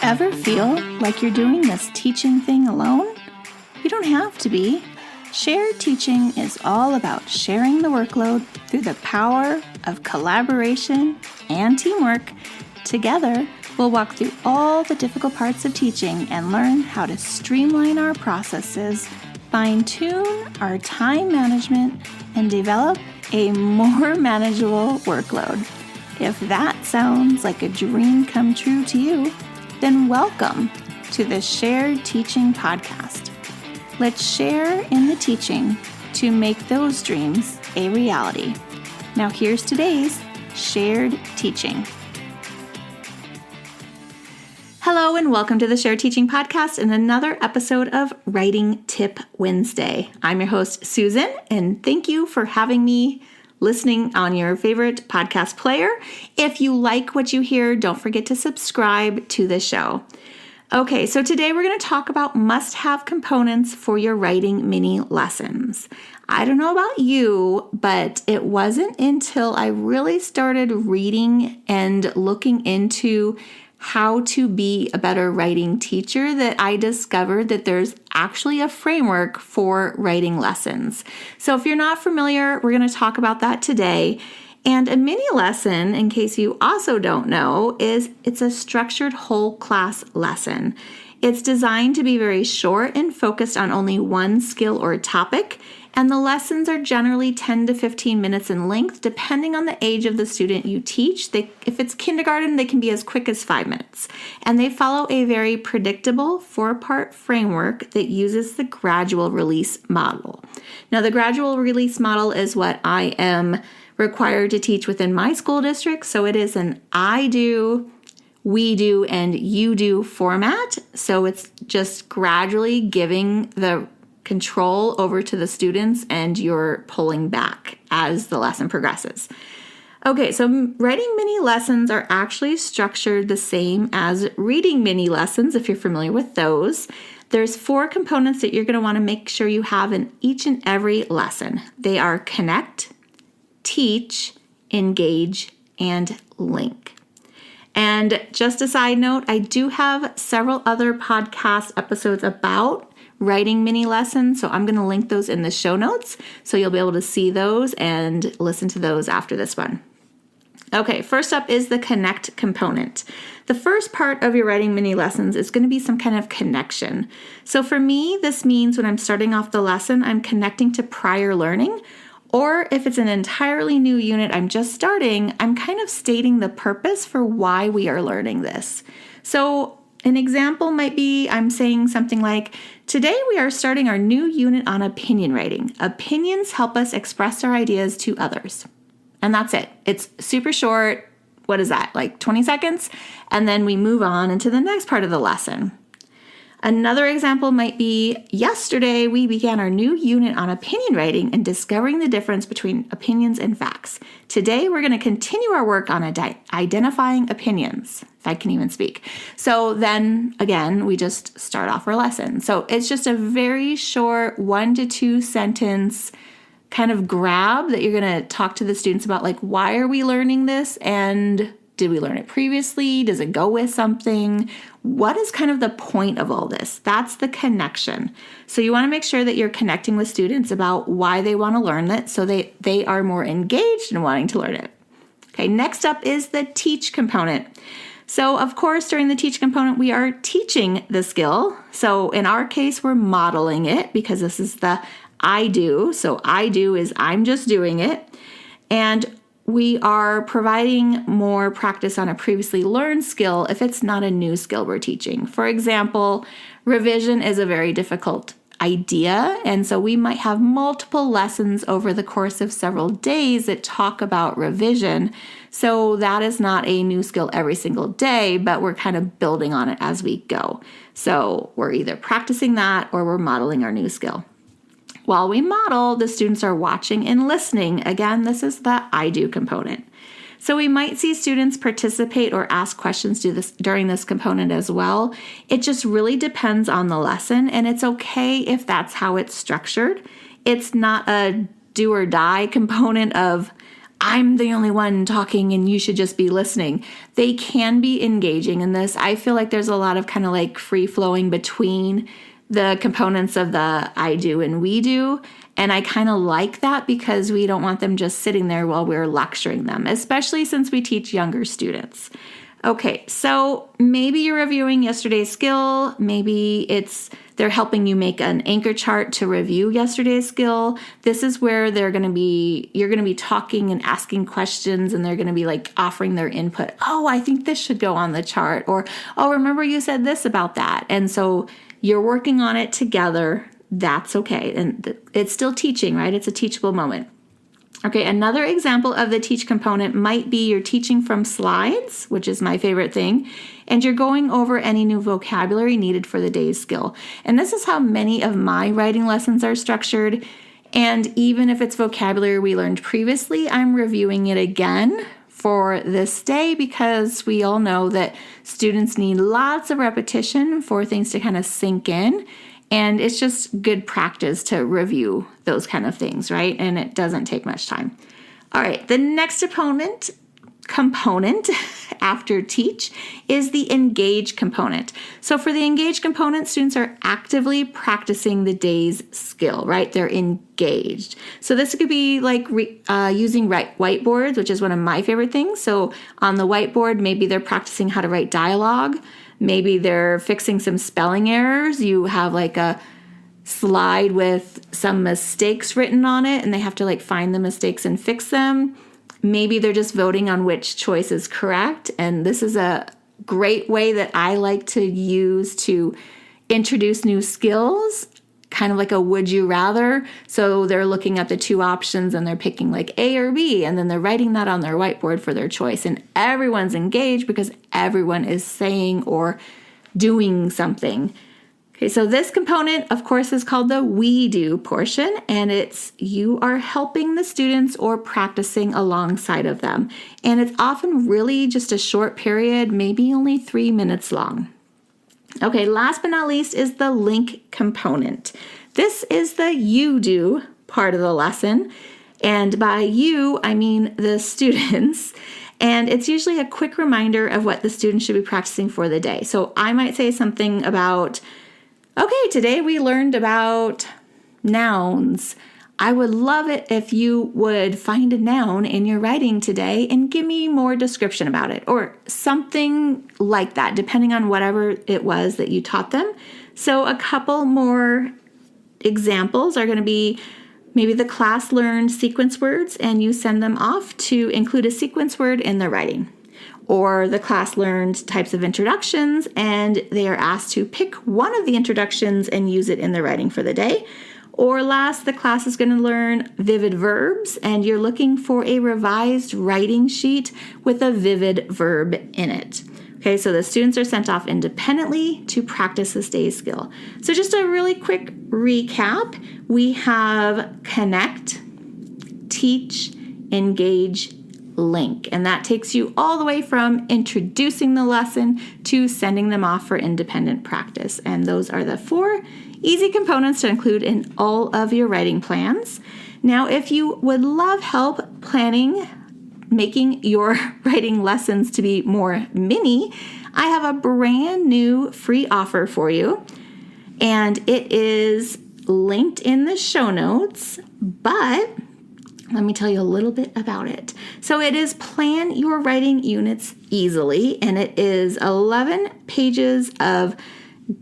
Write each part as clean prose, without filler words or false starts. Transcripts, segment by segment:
Ever feel like you're doing this teaching thing alone? You don't have to be. Shared teaching is all about sharing the workload through the power of collaboration and teamwork. Together, we'll walk through all the difficult parts of teaching and learn how to streamline our processes, fine-tune our time management, and develop a more manageable workload. If that sounds like a dream come true to you, then welcome to the Shared Teaching Podcast. Let's share in the teaching to make those dreams a reality. Now here's today's Shared Teaching. Hello and welcome to the Shared Teaching Podcast and another episode of Writing Tip Wednesday. I'm your host, Susan, and thank you for having me listening on your favorite podcast player. If you like what you hear, don't forget to subscribe to the show. Okay, so today we're going to talk about must-have components for your writing mini lessons. I don't know about you, but it wasn't until I really started reading and looking into how to be a better writing teacher that I discovered that there's actually a framework for writing lessons. So if you're not familiar, we're going to talk about that today. And a mini lesson, in case you also don't know, it's a structured whole class lesson. It's designed to be very short and focused on only one skill or topic, and the lessons are generally 10 to 15 minutes in length, depending on the age of the student you teach. If it's kindergarten, they can be as quick as 5 minutes. And they follow a very predictable 4-part framework that uses the gradual release model. Now, the gradual release model is what I am required to teach within my school district. So it is an I do, we do, and you do format. So it's just gradually giving the control over to the students and you're pulling back as the lesson progresses. Okay, so writing mini lessons are actually structured the same as reading mini lessons, if you're familiar with those. There's 4 components that you're going to want to make sure you have in each and every lesson. They are connect, teach, engage, and link. And just a side note, I do have several other podcast episodes about writing mini lessons, so I'm going to link those in the show notes, so you'll be able to see those and listen to those after this one. Okay, first up is the connect component. The first part of your writing mini lessons is going to be some kind of connection. So for me, this means when I'm starting off the lesson, I'm connecting to prior learning, or if it's an entirely new unit I'm just starting, I'm kind of stating the purpose for why we are learning this. So an example might be I'm saying something like, today we are starting our new unit on opinion writing. Opinions help us express our ideas to others. And that's it. It's super short. What is that, like 20 seconds? And then we move on into the next part of the lesson. Another example might be, yesterday we began our new unit on opinion writing and discovering the difference between opinions and facts. Today we're going to continue our work on identifying opinions, if I can even speak. So then again, we just start off our lesson. So it's just a very short 1 to 2 sentence kind of grab that you're going to talk to the students about, like, why are we learning this? And did we learn it previously? Does it go with something? What is kind of the point of all this? That's the connection. So you want to make sure that you're connecting with students about why they want to learn it so they are more engaged in wanting to learn it. Okay, next up is the teach component. So of course, during the teach component, we are teaching the skill. So in our case, we're modeling it because this is the I do. So I do is I'm just doing it. And we are providing more practice on a previously learned skill if it's not a new skill we're teaching. For example, revision is a very difficult idea, and so we might have multiple lessons over the course of several days that talk about revision. So that is not a new skill every single day, but we're kind of building on it as we go. So we're either practicing that or we're modeling our new skill. While we model, the students are watching and listening. Again, this is the I do component. So we might see students participate or ask questions during this component as well. It just really depends on the lesson, and it's okay if that's how it's structured. It's not a do or die component of I'm the only one talking and you should just be listening. They can be engaging in this. I feel like there's a lot of kind of like free flowing between the components of the I do and we do. And I kind of like that because we don't want them just sitting there while we're lecturing them, especially since we teach younger students. Okay, so maybe you're reviewing yesterday's skill. Maybe they're helping you make an anchor chart to review yesterday's skill. This is where you're going to be talking and asking questions, and they're going to be like offering their input. Oh, I think this should go on the chart. Or, oh, remember you said this about that. And so you're working on it together. That's okay. And it's still teaching, right? It's a teachable moment. Okay, another example of the teach component might be you're teaching from slides, which is my favorite thing, and you're going over any new vocabulary needed for the day's skill. And this is how many of my writing lessons are structured. And even if it's vocabulary we learned previously, I'm reviewing it again for this day because we all know that students need lots of repetition for things to kind of sink in. And it's just good practice to review those kind of things, right? And it doesn't take much time. All right, the next component after teach is the engage component. So for the engage component, students are actively practicing the day's skill, right? They're engaged. So this could be like using whiteboards, which is one of my favorite things. So on the whiteboard, maybe they're practicing how to write dialogue. Maybe they're fixing some spelling errors. You have like a slide with some mistakes written on it, and they have to like find the mistakes and fix them. Maybe they're just voting on which choice is correct. And this is a great way that I like to use to introduce new skills, kind of like a would you rather. So they're looking at the two options and they're picking like A or B, and then they're writing that on their whiteboard for their choice. And everyone's engaged because everyone is saying or doing something. Okay, so this component, of course, is called the we do portion, and it's you are helping the students or practicing alongside of them. And it's often really just a short period, maybe only 3 minutes long. Okay, last but not least is the link component. This is the you do part of the lesson. And by you, I mean the students. And it's usually a quick reminder of what the students should be practicing for the day. So I might say something about, okay, today we learned about nouns. I would love it if you would find a noun in your writing today and give me more description about it, or something like that, depending on whatever it was that you taught them. So a couple more examples are going to be maybe the class learned sequence words and you send them off to include a sequence word in their writing. Or the class learned types of introductions and they are asked to pick one of the introductions and use it in their writing for the day. Or last, the class is going to learn vivid verbs, and you're looking for a revised writing sheet with a vivid verb in it. Okay, so the students are sent off independently to practice this day's skill. So just a really quick recap, we have connect, teach, engage, link. And that takes you all the way from introducing the lesson to sending them off for independent practice. And those are the 4 easy components to include in all of your writing plans. Now, if you would love help making your writing lessons to be more mini, I have a brand new free offer for you. And it is linked in the show notes, but let me tell you a little bit about it. So it is Plan Your Writing Units Easily, and it is 11 pages of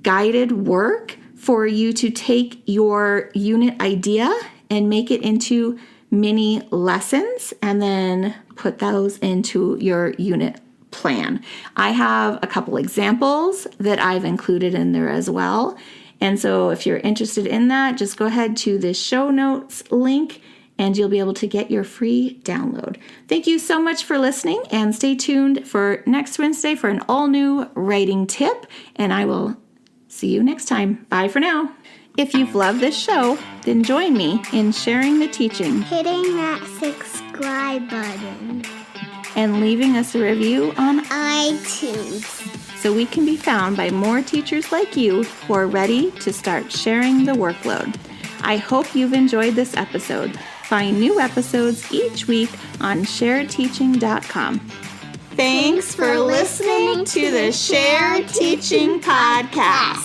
guided work for you to take your unit idea and make it into mini lessons and then put those into your unit plan. I have a couple examples that I've included in there as well. And so if you're interested in that, just go ahead to the show notes link and you'll be able to get your free download. Thank you so much for listening, and stay tuned for next Wednesday for an all-new writing tip, and I will see you next time. Bye for now. If you've loved this show, then join me in sharing the teaching, hitting that subscribe button, and leaving us a review on iTunes, so we can be found by more teachers like you who are ready to start sharing the workload. I hope you've enjoyed this episode. Find new episodes each week on sharedteaching.com. Thanks for listening to the Shared Teaching Podcast.